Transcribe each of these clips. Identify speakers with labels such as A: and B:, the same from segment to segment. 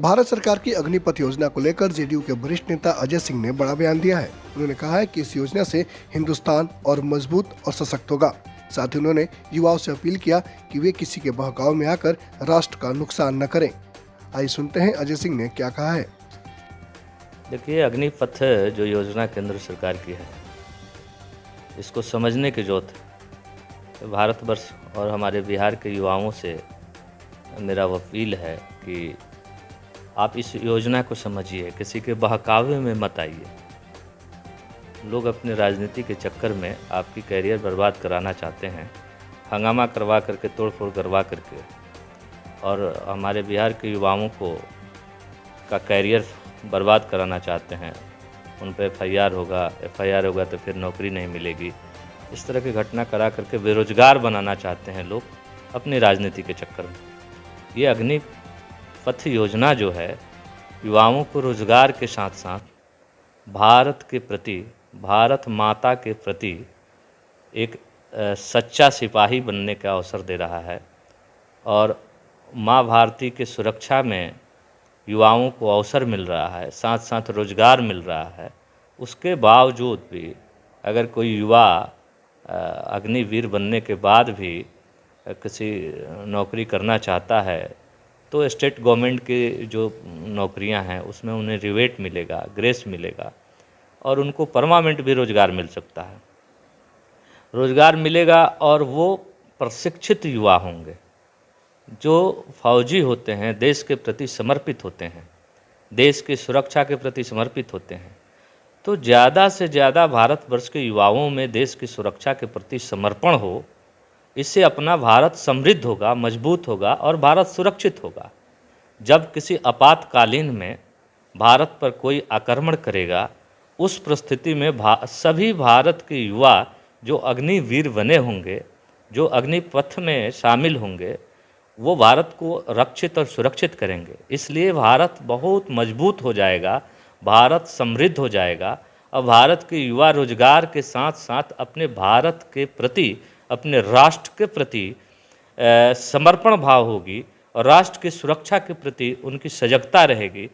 A: भारत सरकार की अग्निपथ योजना को लेकर जेडीयू के वरिष्ठ नेता अजय सिंह ने बड़ा बयान दिया है। उन्होंने कहा है कि इस योजना से हिंदुस्तान और मजबूत और सशक्त होगा। साथ ही उन्होंने युवाओं से अपील किया कि वे किसी के बहकाव में आकर राष्ट्र का नुकसान न करें। आइए सुनते हैं अजय सिंह ने क्या कहा है।
B: देखिए, अग्निपथ जो योजना केंद्र सरकार की है, इसको समझने की जरूरत है। भारतवर्ष और हमारे बिहार के युवाओं से मेरा अपील है कि आप इस योजना को समझिए, किसी के बहकावे में मत आइए। लोग अपने राजनीति के चक्कर में आपकी कैरियर बर्बाद कराना चाहते हैं, हंगामा करवा करके, तोड़फोड़ करवा करके, और हमारे बिहार के युवाओं को का कैरियर बर्बाद कराना चाहते हैं। उन पर एफआईआर होगा तो फिर नौकरी नहीं मिलेगी। इस तरह की घटना करा करके बेरोजगार बनाना चाहते हैं लोग अपनी राजनीति के चक्कर में। ये अग्निपथ योजना जो है, युवाओं को रोजगार के साथ साथ भारत के प्रति, भारत माता के प्रति एक सच्चा सिपाही बनने का अवसर दे रहा है। और माँ भारती के सुरक्षा में युवाओं को अवसर मिल रहा है, साथ साथ रोजगार मिल रहा है। उसके बावजूद भी अगर कोई युवा अग्निवीर बनने के बाद भी किसी नौकरी करना चाहता है, तो स्टेट गवर्नमेंट की जो नौकरियां हैं उसमें उन्हें रिवेट मिलेगा, ग्रेस मिलेगा, और उनको परमानेंट भी रोज़गार मिल सकता है। रोज़गार मिलेगा और वो प्रशिक्षित युवा होंगे जो फौजी होते हैं, देश के प्रति समर्पित होते हैं, देश की सुरक्षा के प्रति समर्पित होते हैं। तो ज़्यादा से ज़्यादा भारतवर्ष के युवाओं में देश की सुरक्षा के प्रति समर्पण हो। इससे अपना भारत समृद्ध होगा, मजबूत होगा और भारत सुरक्षित होगा। जब किसी आपातकालीन में भारत पर कोई आक्रमण करेगा, उस परिस्थिति में सभी भारत के युवा जो अग्निवीर बने होंगे, जो अग्निपथ में शामिल होंगे, वो भारत को रक्षित और सुरक्षित करेंगे। इसलिए भारत बहुत मजबूत हो जाएगा, भारत समृद्ध हो जाएगा, और भारत के युवा रोजगार के साथ साथ अपने भारत के प्रति, अपने राष्ट्र के प्रति समर्पण भाव होगी और राष्ट्र की सुरक्षा के प्रति उनकी सजगता रहेगी।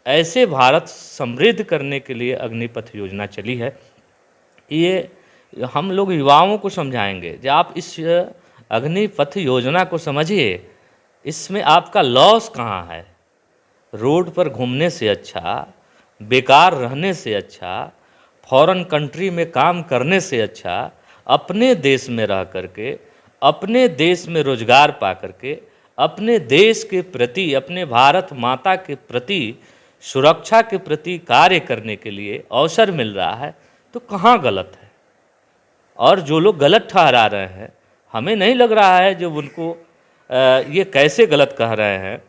B: ऐसे भारत समृद्ध करने के लिए अग्निपथ योजना चली है। ये हम लोग युवाओं को समझाएंगे कि आप इस अग्निपथ योजना को समझिए। इसमें आपका लॉस कहाँ है? रोड पर घूमने से अच्छा, बेकार रहने से अच्छा, फॉरेन कंट्री में काम करने से अच्छा, अपने देश में रह करके, अपने देश में रोजगार पा करके, अपने देश के प्रति, अपने भारत माता के प्रति, सुरक्षा के प्रति कार्य करने के लिए अवसर मिल रहा है। तो कहाँ गलत है? और जो लोग गलत ठहरा रहे हैं, हमें नहीं लग रहा है जो उनको ये कैसे गलत कह रहे हैं,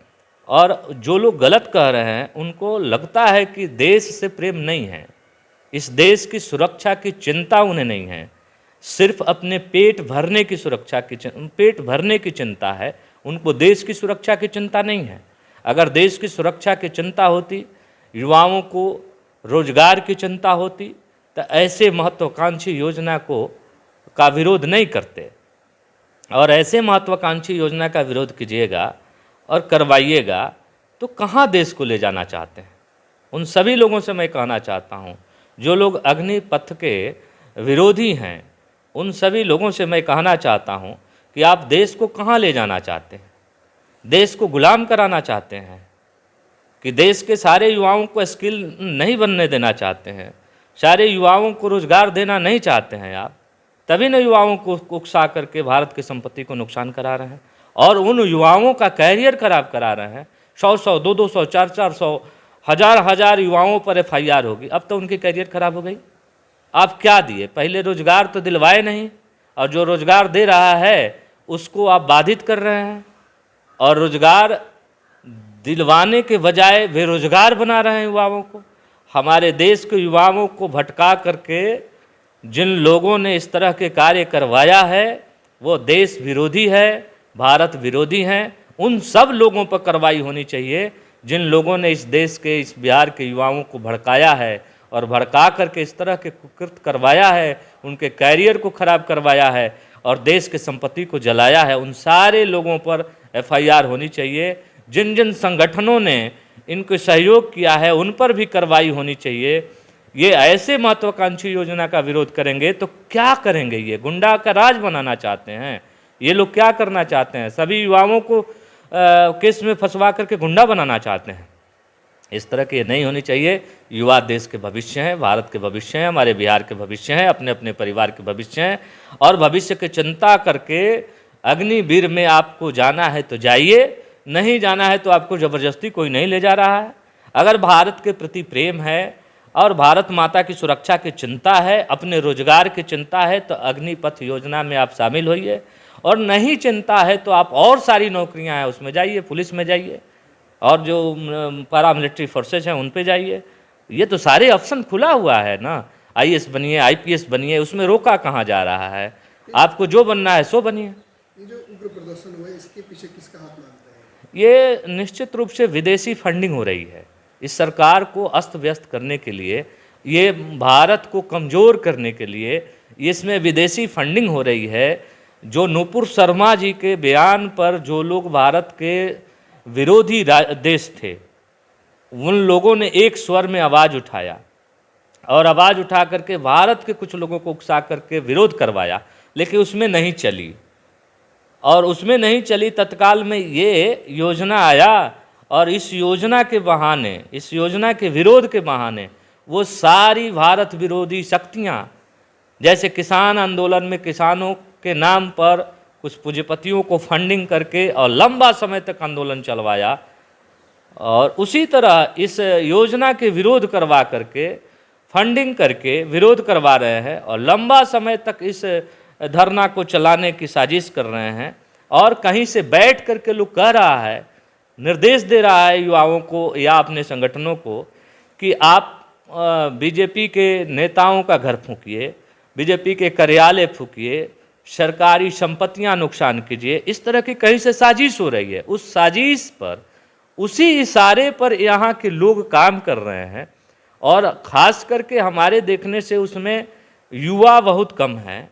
B: और जो लोग गलत कह रहे हैं उनको लगता है कि देश से प्रेम नहीं है, इस देश की सुरक्षा की चिंता उन्हें नहीं है, सिर्फ अपने पेट भरने की पेट भरने की चिंता है। उनको देश की सुरक्षा की चिंता नहीं है। अगर देश की सुरक्षा की चिंता होती, युवाओं को रोजगार की चिंता होती, तो ऐसे महत्वाकांक्षी योजना का विरोध नहीं करते। और ऐसे महत्वाकांक्षी योजना का विरोध कीजिएगा और करवाइएगा तो कहाँ देश को ले जाना चाहते हैं? उन सभी लोगों से मैं कहना चाहता हूँ जो लोग अग्निपथ के विरोधी हैं, उन सभी लोगों से मैं कहना चाहता हूँ कि आप देश को कहाँ ले जाना चाहते हैं? देश को गुलाम कराना चाहते हैं कि देश के सारे युवाओं को स्किल नहीं बनने देना चाहते हैं, सारे युवाओं को रोजगार देना नहीं चाहते हैं आप? तभी न युवाओं को उकसा करके भारत की संपत्ति को नुकसान करा रहे हैं और उन युवाओं का कैरियर खराब करा रहे हैं। 100-100, 200-200, 400-400, हजार युवाओं पर एफआईआर होगी। अब तो उनकी कैरियर खराब हो गई। आप क्या दिए? पहले रोजगार तो दिलवाए नहीं, और जो रोजगार दे रहा है उसको आप बाधित कर रहे हैं, और रोजगार दिलवाने के बजाय बेरोजगार बना रहे हैं युवाओं को। हमारे देश के युवाओं को भटका करके जिन लोगों ने इस तरह के कार्य करवाया है वो देश विरोधी है, भारत विरोधी हैं। उन सब लोगों पर कार्रवाई होनी चाहिए जिन लोगों ने इस देश के, इस बिहार के युवाओं को भड़काया है और भड़का करके इस तरह के कुकृत्य करवाया है, उनके कैरियर को खराब करवाया है और देश की संपत्ति को जलाया है। उन सारे लोगों पर एफआईआर होनी चाहिए। जिन जिन संगठनों ने इनको सहयोग किया है उन पर भी कार्रवाई होनी चाहिए। ये ऐसे महत्वाकांक्षी योजना का विरोध करेंगे तो क्या करेंगे? ये गुंडा का राज बनाना चाहते हैं। ये लोग क्या करना चाहते हैं? सभी युवाओं को केस में फंसवा करके गुंडा बनाना चाहते हैं। इस तरह की नहीं होनी चाहिए। युवा देश के भविष्य हैं, भारत के भविष्य हैं, हमारे बिहार के भविष्य हैं, अपने अपने परिवार के भविष्य हैं। और भविष्य की चिंता करके अग्निवीर में आपको जाना है तो जाइए, नहीं जाना है तो आपको ज़बरदस्ती कोई नहीं ले जा रहा है। अगर भारत के प्रति प्रेम है और भारत माता की सुरक्षा की चिंता है, अपने रोजगार की चिंता है, तो अग्निपथ योजना में आप शामिल होइए। और नहीं चिंता है तो आप और सारी नौकरियां हैं उसमें जाइए, पुलिस में जाइए और जो पैरामिलिट्री फोर्सेज हैं उन पे जाइए। ये तो सारे ऑप्शन खुला हुआ है ना। आईएएस बनिए, आईपीएस बनिए, उसमें रोका कहाँ जा रहा है? आपको जो बनना है सो बनिए।
A: ये जो उग्र प्रदर्शन हुआ है इसके पीछे किसका हाथ मानते हैं?
B: ये निश्चित रूप से विदेशी फंडिंग हो रही है। इस सरकार को अस्त व्यस्त करने के लिए, ये भारत को कमज़ोर करने के लिए इसमें विदेशी फंडिंग हो रही है। जो नूपुर शर्मा जी के बयान पर जो लोग भारत के विरोधी देश थे, उन लोगों ने एक स्वर में आवाज़ उठाया और आवाज़ उठा करके भारत के कुछ लोगों को उकसा करके विरोध करवाया, लेकिन उसमें नहीं चली। और उसमें नहीं चली, तत्काल में ये योजना आया और इस योजना के बहाने, इस योजना के विरोध के बहाने वो सारी भारत विरोधी शक्तियाँ, जैसे किसान आंदोलन में किसानों के नाम पर कुछ पूंजीपतियों को फंडिंग करके और लंबा समय तक आंदोलन चलवाया, और उसी तरह इस योजना के विरोध करवा करके, फंडिंग करके विरोध करवा रहे हैं और लंबा समय तक इस धरना को चलाने की साजिश कर रहे हैं। और कहीं से बैठ करके लोग कह रहा है, निर्देश दे रहा है युवाओं को या अपने संगठनों को कि आप बीजेपी के नेताओं का घर फूंकिए, बीजेपी के कार्यालय फूंकिए, सरकारी संपत्तियां नुकसान कीजिए। इस तरह की कहीं से साजिश हो रही है। उस साजिश पर, उसी इशारे पर यहाँ के लोग काम कर रहे हैं। और ख़ास करके हमारे देखने से उसमें युवा बहुत कम हैं।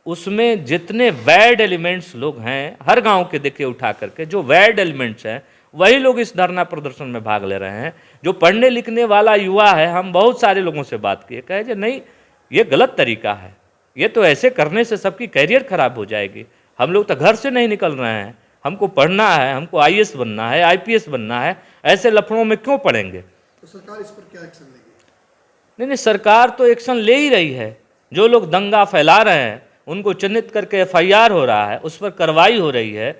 B: उसमें जितने वैड एलिमेंट्स लोग हैं, हर गांव के देखिए उठा करके, जो वैड एलिमेंट्स हैं वही लोग इस धरना प्रदर्शन में भाग ले रहे हैं। जो पढ़ने लिखने वाला युवा है, हम बहुत सारे लोगों से बात किए, कहे कि नहीं, ये गलत तरीका है, ये तो ऐसे करने से सबकी कैरियर खराब हो जाएगी। हम लोग तो घर से नहीं निकल रहे हैं, हमको पढ़ना है, हमको आईएएस बनना है, आईपीएस बनना है, ऐसे लफड़ों में क्यों पड़ेंगे?
A: तो सरकार इस पर क्या एक्शन लेगी?
B: नहीं, सरकार तो एक्शन ले ही रही है। जो लोग दंगा फैला रहे हैं उनको चिन्हित करके एफआईआर हो रहा है, उस पर कार्रवाई हो रही है।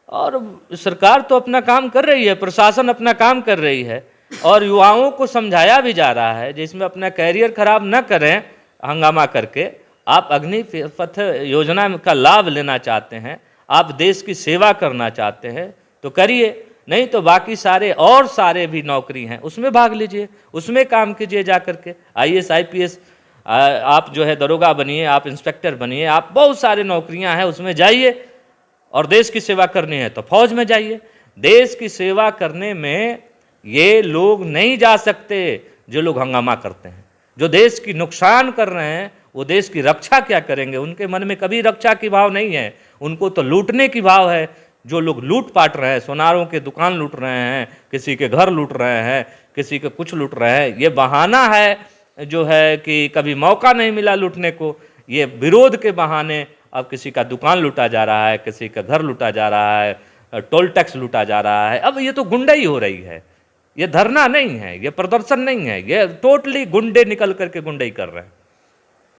B: और सरकार तो अपना काम कर रही है, प्रशासन अपना काम कर रही है और युवाओं को समझाया भी जा रहा है जिसमें अपना कैरियर खराब न करें हंगामा करके। आप अग्निपथ योजना का लाभ लेना चाहते हैं, आप देश की सेवा करना चाहते हैं तो करिए, नहीं तो बाकी सारे और सारे भी नौकरी हैं उसमें भाग लीजिए, उसमें काम कीजिए जा करके। आईएएस आईपीएस आप जो है दरोगा बनिए, आप इंस्पेक्टर बनिए, आप बहुत सारे नौकरियां हैं उसमें जाइए। और देश की सेवा करनी है तो फौज में जाइए। देश की सेवा करने में ये लोग नहीं जा सकते जो लोग हंगामा करते हैं, जो देश की नुकसान कर रहे हैं। वो देश की रक्षा क्या करेंगे? उनके मन में कभी रक्षा की भाव नहीं है, उनको तो लूटने की भाव है। जो लोग लूट पाट रहे हैं, सोनारों के दुकान लूट रहे हैं, किसी के घर लूट रहे हैं, किसी के कुछ लूट रहे हैं, ये बहाना है जो है कि कभी मौका नहीं मिला लूटने को। ये विरोध के बहाने अब किसी का दुकान लूटा जा रहा है, किसी का घर लूटा जा रहा है, टोल टैक्स लूटा जा रहा है। अब ये तो गुंडाई हो रही है, ये धरना नहीं है, ये प्रदर्शन नहीं है, ये टोटली गुंडे निकल करके गुंडाई कर रहे हैं।